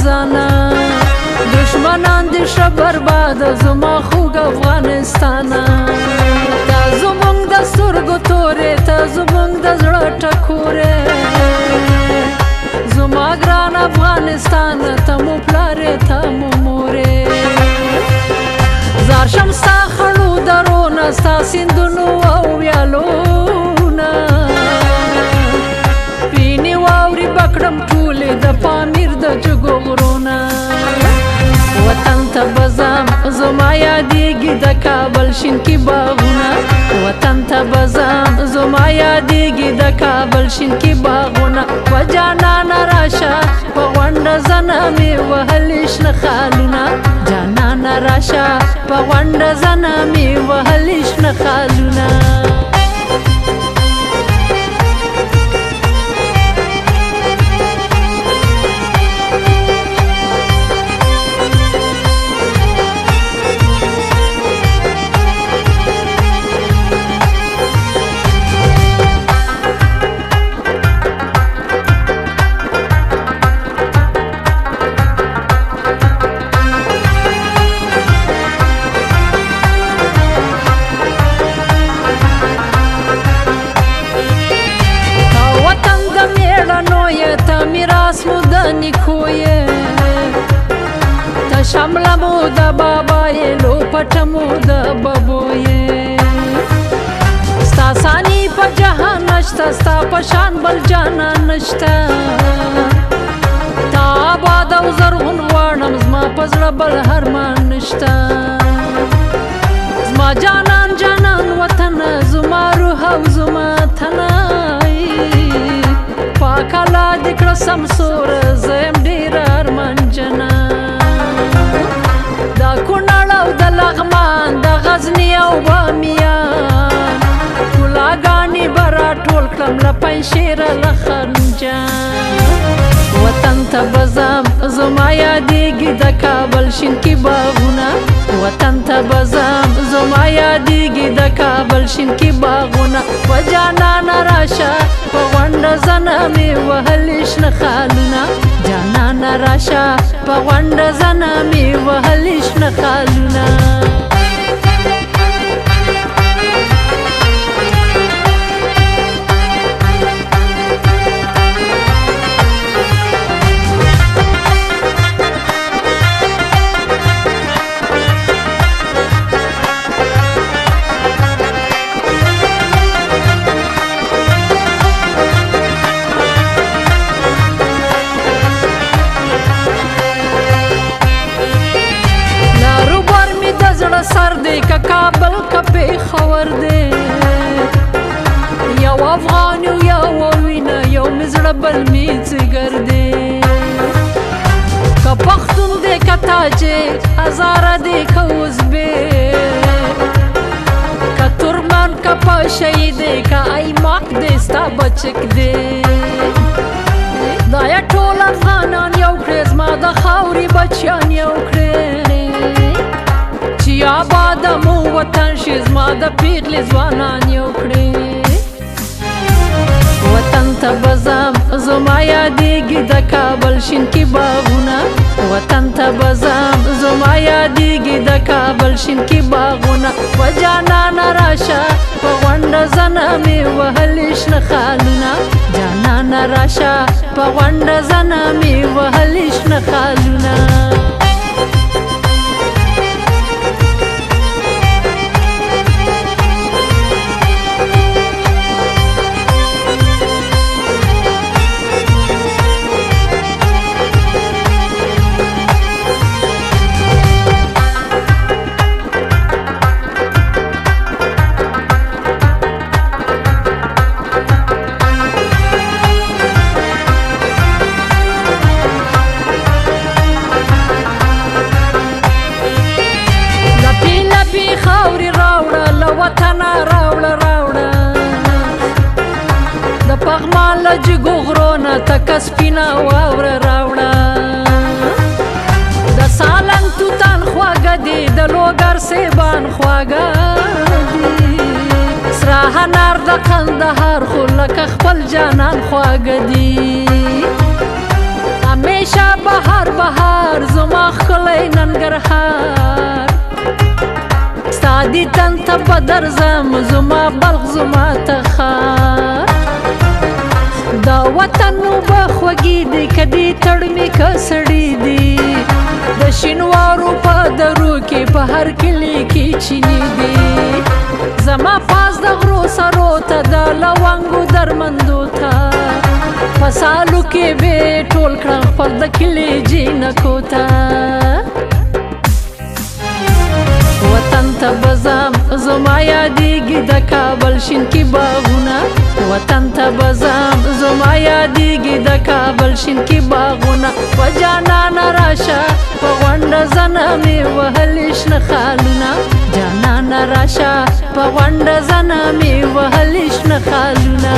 ځانا دشمنان دې شه برباد زما خوږ افغانستانه تا زمونږ د سترګو تورې ته زمونږ د زړه ټکورې زما ګران افغانستان ته مو پلارې ته مو مورې زار شم ستا خړو درونه ستا سیندونو او ویالونه پینې واورې بکړم ټولې د پامیر د جګو غرونه وطن ته به ځم زما یادېږي د کابل شینکي باغونه وطن ته به ځم زما یادېږي د کابل شینکي باغونه و جانانه راشه په غونډه زنه مې وهلې شنه خالونه جانانه راشه په غونډه زنه مې وهلې شنه خالونه میراث مو د نیکو یې ته شمله مو د بابا یې لوپټه مو د ببو یې ستا ثاني په جهان نشته ستا په شان بل جانان نشته تا آباد او زرغون غواړم زما په زړه بل هرمان نشته زما جانان جانان وطن زما روح او زما تنه پاکاله دې کړه سمسور زه یم ډېره ارمانجنه د کونړ او د لغمان د غزني او بامیان ټولاګانې به راټول کړم له پنجشیره له خنجان وطن ته به ځم زما یادېږي د کابل شینکي باغونه وطن ته به ځم زما یادېږي د کابل شینکي باغونه و جانانه راشه په غونډه زنه مې وهلې شنه خالونه جانانه راشه په غونډه زنه مې وهلې شنه خالونه سر دی که کابل که پیښور دی یو افغان یو یو وینه یو مې زړه بل مې ځګر دی که پښتون دی که تاجک هزاره دی که ازبک که ترکمن که پشهی دی که ایماق دی ستا بچک دی دا یا ټول افغانان یو کړې زما د خاورې بچیان یو کړې چې آباد مو وطن شي زما د پیغلې ځوانان یو کړې وطن ته به ځم زما یادېږي د کابل شینکي باغونه وطن ته به ځم زما یادېږي د کابل شینکي باغونه و جانانه راشه په غونډه زنه مې وهلې شنه خالونه جانانه راشه په غونډه زنه مې وهلې شنه خالونه وطن راوړه راوړه د پغمان له جګو غرونه تکه سپینه واوره راوړه د سالنګ توتان خواږه دي د لوګر سیبان خواږه دي سره انار د کندهار خو لکه خپل جانان خواږه دي همیشه بهار بهار زما ښکلی ننګرهار ستا دیدن ته به درځم زما بلخ زما تخار دا وطن اوبه خوږې دي که دې تړمې که سړې دي د شینوارو په درو کې په هر کلي کې چینې دي زما پاس د غرو سرو ته د لونګو درمندو ته په سالو کې به ټول کړم خپل د کلي جینکو ته وطن ته به ځم زما یادېږي د کابل شین کې باغونه وطن ته به ځم زما یادېږي د کابل شین کې باغونه و جانانه راشه په غونډه زنه مې وهلې شنه خالونه جانانه راشه په غونډه زنه مې وهلې شنه خالونه